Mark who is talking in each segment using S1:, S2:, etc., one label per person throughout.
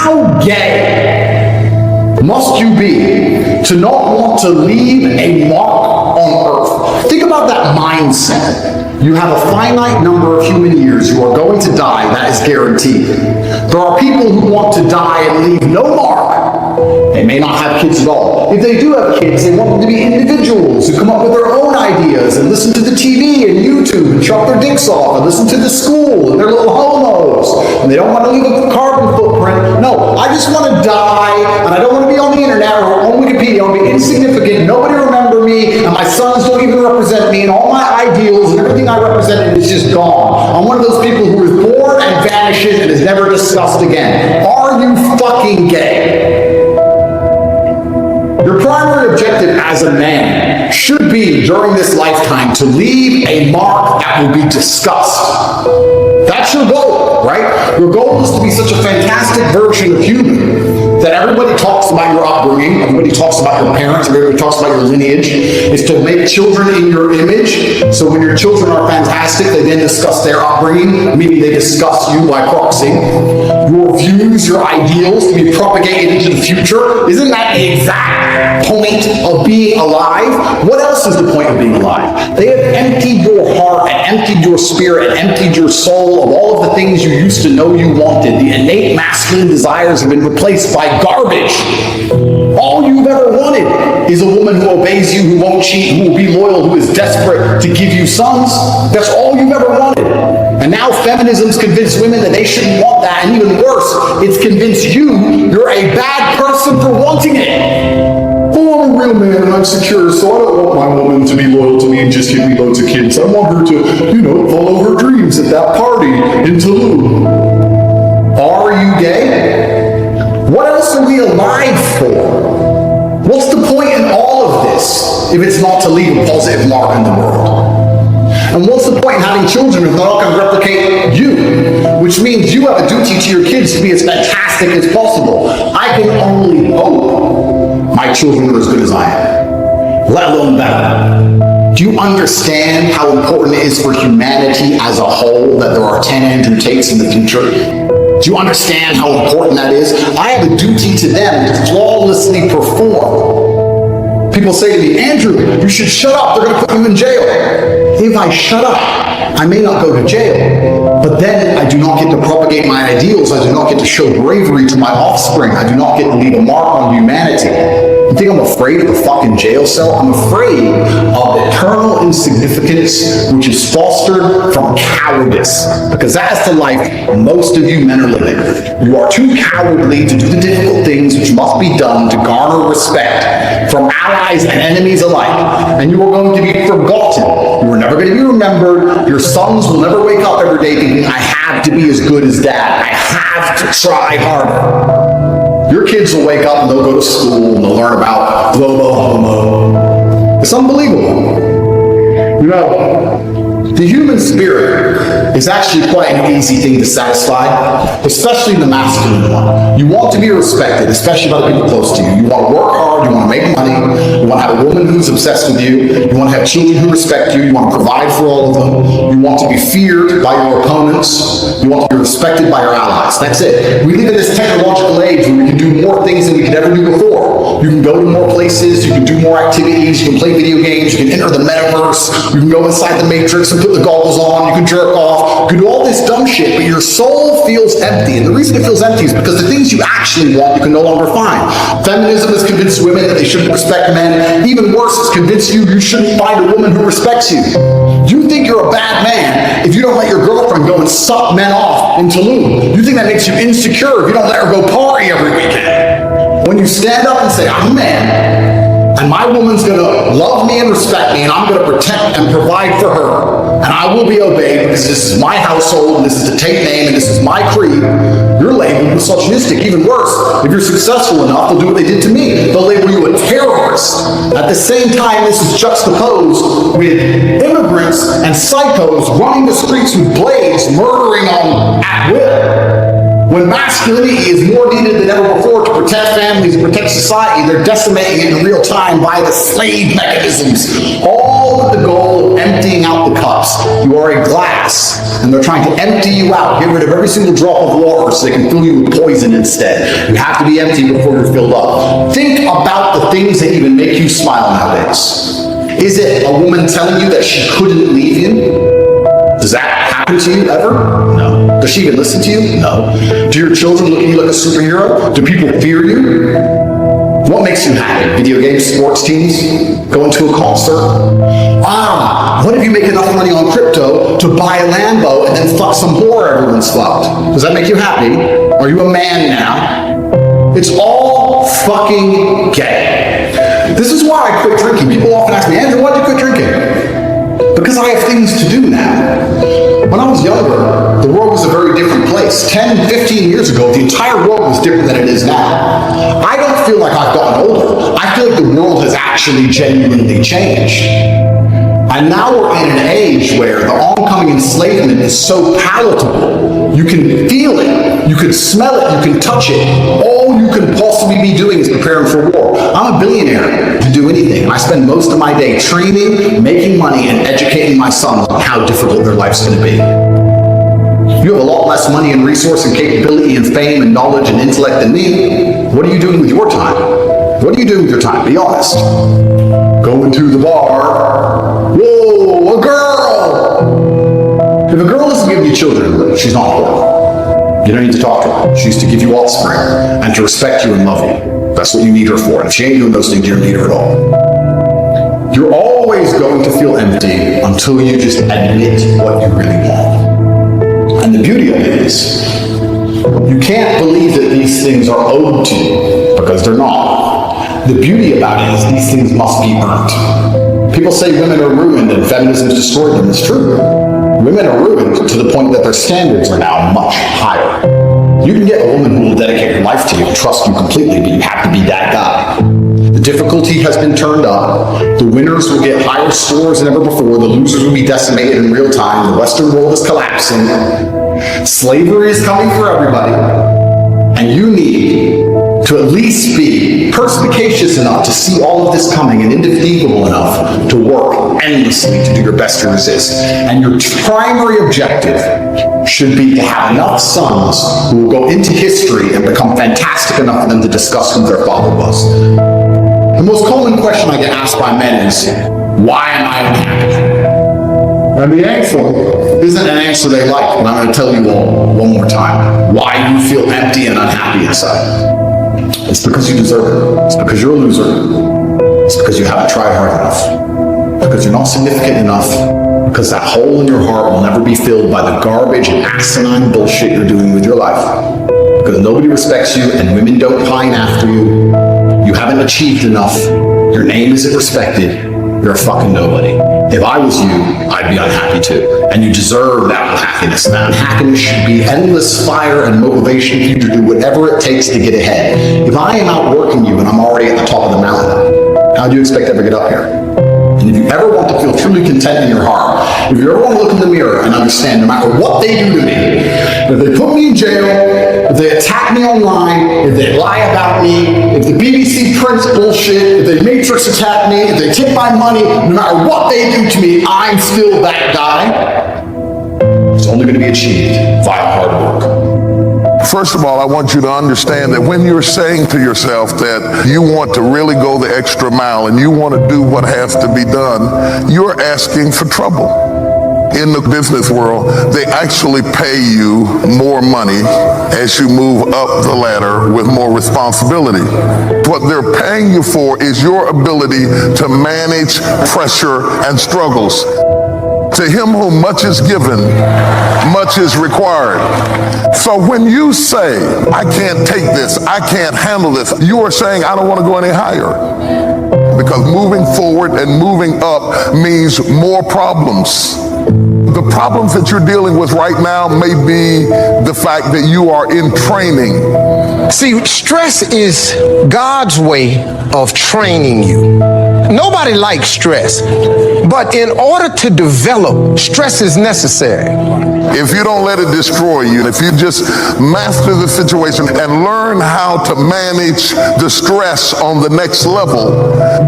S1: How gay must you be to not want to leave a mark on earth? Think about that mindset. You have a finite number of human years. You are going to die. That is guaranteed. There are people who want to die and leave no mark. They may not have kids at all. If they do have kids, they want them to be individuals who come up with their own ideas and listen to the TV and YouTube and chop their dicks off and listen to the school and they're little homos. And they don't want to leave a carbon footprint. No, I just want to die and I don't want to be on the internet or on Wikipedia. I want to be insignificant. Nobody remember me and my sons don't even represent me and all my ideals and everything I represented is just gone. I'm one of those people who is born and vanishes and is never discussed again. Are you fucking gay? Your primary objective as a man should be, during this lifetime, to leave a mark that will be discussed. That's your goal, right? Your goal is to be such a fantastic version of human that everybody talks about your upbringing, everybody talks about your parents, everybody talks about your lineage, is to make children in your image. So when your children are fantastic, they then discuss their upbringing, meaning they discuss you by proxy. Your views, your ideals to be propagated into the future. Isn't that the exact point of being alive? What else is the point of being alive? They have emptied your heart and emptied your spirit and emptied your soul of all of the things you used to know you wanted. The innate masculine desires have been replaced by garbage. All you've ever wanted is a woman who obeys you, who won't cheat, who will be loyal, who is desperate to give you sons. That's all you've ever wanted. And now feminism's convinced women that they shouldn't want that, and even worse, it's convinced you're a bad person for wanting it. Oh, I'm a real man and I'm secure, so I don't want my woman to be loyal to me and just give me loads of kids. I want her to, follow her dreams at that party in Tulum. Are you gay? What else are we alive for? What's the point in all of this if it's not to leave a positive mark in the world? And what's the point in having children if they're not going to replicate you? Which means you have a duty to your kids to be as fantastic as possible. I can only hope my children are as good as I am, let alone better. Do you understand how important it is for humanity as a whole that there are 10 Andrew Tates in the future? Do you understand how important that is? I have a duty to them to flawlessly perform. People say to me, Andrew, you should shut up. They're going to put you in jail. If I shut up, I may not go to jail. But then I do not get to propagate my ideals. I do not get to show bravery to my offspring. I do not get to leave a mark on humanity. You think I'm afraid of a fucking jail cell? I'm afraid of eternal insignificance, which is fostered from cowardice. Because that's the life most of you men are living. You are too cowardly to do the difficult things which must be done to garner respect from allies and enemies alike. And you are going to be forgotten. You are never going to be remembered. Your sons will never wake up every day thinking, I have to be as good as dad. I have to try harder. Your kids will wake up and they'll go to school and they'll learn about globo homo. It's unbelievable. The human spirit is actually quite an easy thing to satisfy, especially the masculine one. You want to be respected, especially by the people close to you. You want to work hard, you want to make money, you want to have a woman who's obsessed with you, you want to have children who respect you, you want to provide for all of them, you want to be feared by your opponents, you want to be respected by your allies. That's it. We live in this technological age where we can do more things than we could ever do before. You can go to more places, you can do more activities, you can play video games, you can enter the metaverse, you can go inside the matrix and put the goggles on, you can jerk off, you can do all this dumb shit, but your soul feels empty. And the reason it feels empty is because the things you actually want, you can no longer find. Feminism has convinced women that they shouldn't respect men. Even worse, it's convinced you shouldn't find a woman who respects you. You think you're a bad man if you don't let your girlfriend go and suck men off in Tulum. You think that makes you insecure if you don't let her go party every weekend. When you stand up and say, I'm a man, and my woman's going to love me and respect me, and I'm going to protect and provide for her, and I will be obeyed because this is my household, and this is the Tate name, and this is my creed, you're labeled misogynistic. Even worse, if you're successful enough, they'll do what they did to me. They'll label you a terrorist. At the same time, this is juxtaposed with immigrants and psychos running the streets with blades, murdering at will. When masculinity is more needed than ever before to protect families and protect society, they're decimating it in real time by the slave mechanisms, all with the goal of emptying out the cups. You are a glass, and they're trying to empty you out, get rid of every single drop of water so they can fill you with poison instead. You have to be empty before you're filled up. Think about the things that even make you smile nowadays. Is it a woman telling you that she couldn't leave you? Does that happen to you ever? No. Does she even listen to you? No. Do your children look at you like a superhero? Do people fear you? What makes you happy? Video games, sports teams? Going to a concert? What if you make enough money on crypto to buy a Lambo and then fuck some whore everyone's fucked? Does that make you happy? Are you a man now? It's all fucking gay. This is why I quit drinking. People often ask me, Andrew, why did you quit drinking? Because I have things to do now. When I was younger, the world was a very different place. 10, 15 years ago, the entire world was different than it is now. I don't feel like I've gotten older. I feel like the world has actually genuinely changed. And now we're in an age where the oncoming enslavement is so palatable. You can feel it, you can smell it, you can touch it. All you can possibly be doing is preparing for war. I'm a billionaire to do anything. I spend most of my day training, making money, and educating my sons on how difficult their life's going to be. You have a lot less money and resource and capability and fame and knowledge and intellect than me. What are you doing with your time? What are you doing with your time? Be honest. Going to the bar. Whoa, a girl! If a girl isn't giving you children, she's not important. You don't need to talk to her. She used to give you offspring and to respect you and love you. That's what you need her for. And if she ain't doing those things, you don't need her at all. You're always going to feel empty until you just admit what you really want. And the beauty of it is, you can't believe that these things are owed to you, because they're not. The beauty about it is these things must be earned. People say women are ruined and feminism has destroyed them. It's true. Women are ruined to the point that their standards are now much higher. You can get a woman who will dedicate her life to you and trust you completely, but you have to be that guy. The difficulty has been turned up. The winners will get higher scores than ever before. The losers will be decimated in real time. The Western world is collapsing. Slavery is coming for everybody. And you need to at least be perspicacious enough to see all of this coming and indefatigable enough to work endlessly to do your best to resist. And your primary objective should be to have enough sons who will go into history and become fantastic enough for them to discuss who their father was. The most common question I get asked by men is, why am I unhappy? And the answer isn't an answer they like, but I'm going to tell you all one more time why you feel empty and unhappy inside. It's because you deserve it. It's because you're a loser. It's because you haven't tried hard enough. Because you're not significant enough. Because that hole in your heart will never be filled by the garbage and asinine bullshit you're doing with your life. Because nobody respects you and women don't pine after you. You haven't achieved enough. Your name isn't respected. You're a fucking nobody. If I was you, I'd be unhappy too. And you deserve that unhappiness. And that unhappiness should be endless fire and motivation for you to do whatever it takes to get ahead. If I am outworking you and I'm already at the top of the mountain, how do you expect to ever get up here? And if you ever want to feel truly content in your heart, if you ever want to look in the mirror and understand no matter what they do to me, if they put me in jail, if they attack me online, if they lie about me, if the BBC prints bullshit, if they Matrix attack me, if they take my money, no matter what they do to me, I'm still that guy. It's only going to be achieved via hard work.
S2: First of all, I want you to understand that when you're saying to yourself that you want to really go the extra mile and you want to do what has to be done, you're asking for trouble. In the business world, they actually pay you more money as you move up the ladder with more responsibility. What they're paying you for is your ability to manage pressure and struggles. To him whom much is given, much is required. So when you say, I can't take this, I can't handle this, you are saying, I don't want to go any higher. Because moving forward and moving up means more problems. The problems that you're dealing with right now may be the fact that you are in training.
S3: See, stress is God's way of training you. Nobody likes stress, but in order to develop, stress is necessary.
S2: If you don't let it destroy you, if you just master the situation and learn how to manage the stress on the next level,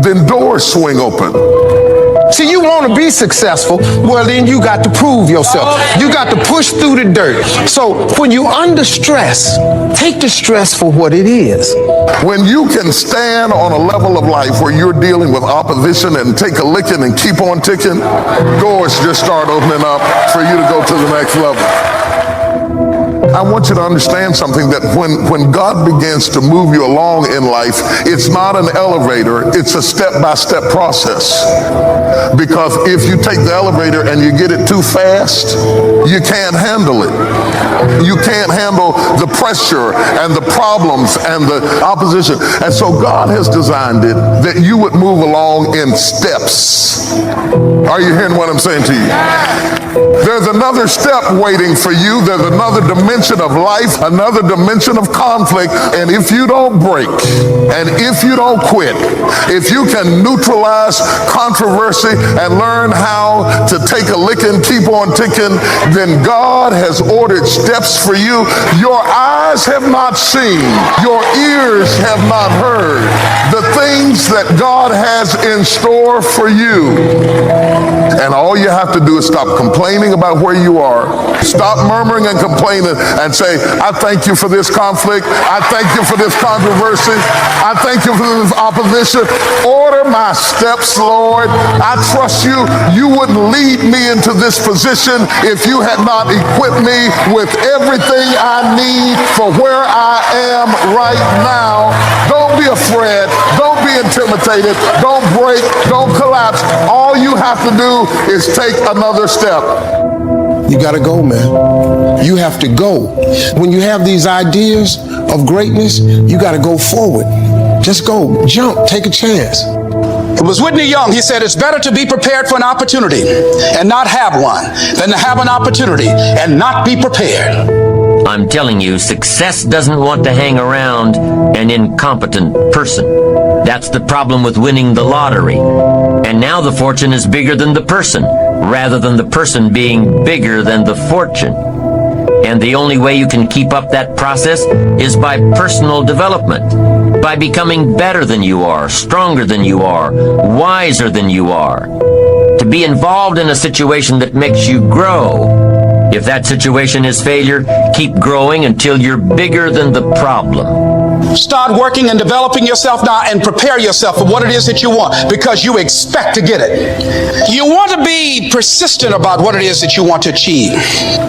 S2: then doors swing open.
S3: See, you want to be successful, well, then you got to prove yourself. You got to push through the dirt. So when you under stress, take the stress for what it is.
S2: When you can stand on a level of life where you're dealing with opposition and take a licking and keep on ticking, doors just start opening up for you to go to the next level. I want you to understand something, that when God begins to move you along in life, it's not an elevator, it's a step-by-step process. Because if you take the elevator and you get it too fast, you can't handle it. You can't handle the pressure and the problems and the opposition. And so God has designed it that you would move along in steps. Are you hearing what I'm saying to you? There's another step waiting for you. There's another dimension of life, another dimension of conflict. And if you don't break, and if you don't quit, if you can neutralize controversy and learn how to take a licking, keep on ticking, then God has ordered steps for you. Your eyes have not seen, your ears have not heard the things that God has in store for you. And all you have to do is stop complaining about where you are. Stop murmuring and complaining and say, I thank you for this conflict. I thank you for this controversy. I thank you for this opposition. Order my steps, Lord. I trust you. You wouldn't lead me into this position if you had not equipped me with everything I need for where I am right now. Don't be afraid. Don't be intimidated. Don't break. Don't collapse. All you have to do is take another step.
S3: You got to go, man. You have to go. When you have these ideas of greatness, you got to go forward. Just go, jump, take a chance.
S4: It was Whitney Young. He said, it's better to be prepared for an opportunity and not have one than to have an opportunity and not be prepared.
S5: I'm telling you, success doesn't want to hang around an incompetent person. That's the problem with winning the lottery. And now the fortune is bigger than the person, rather than the person being bigger than the fortune. And the only way you can keep up that process is by personal development, by becoming better than you are, stronger than you are, wiser than you are. To be involved in a situation that makes you grow. If that situation is failure, keep growing until you're bigger than the problem.
S4: Start working and developing yourself now and prepare yourself for what it is that you want, because you expect to get it. You want to be persistent about what it is that you want to achieve.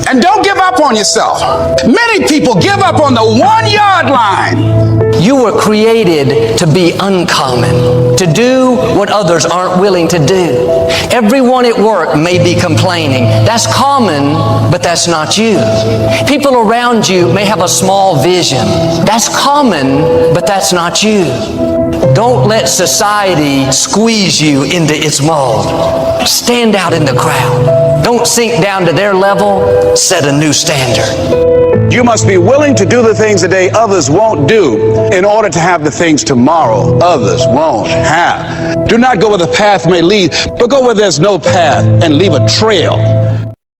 S4: And don't give up on yourself. Many people give up on the 1 yard line.
S6: You were created to be uncommon, to do what others aren't willing to do. Everyone at work may be complaining. That's common, but that's not you. People around you may have a small vision. That's common, but that's not you. Don't let society squeeze you into its mold. Stand out in the crowd. Don't sink down to their level. Set a new standard.
S4: You must be willing to do the things today others won't do in order to have the things tomorrow others won't have. Do not go where the path may lead, but go where there's no path and leave a trail.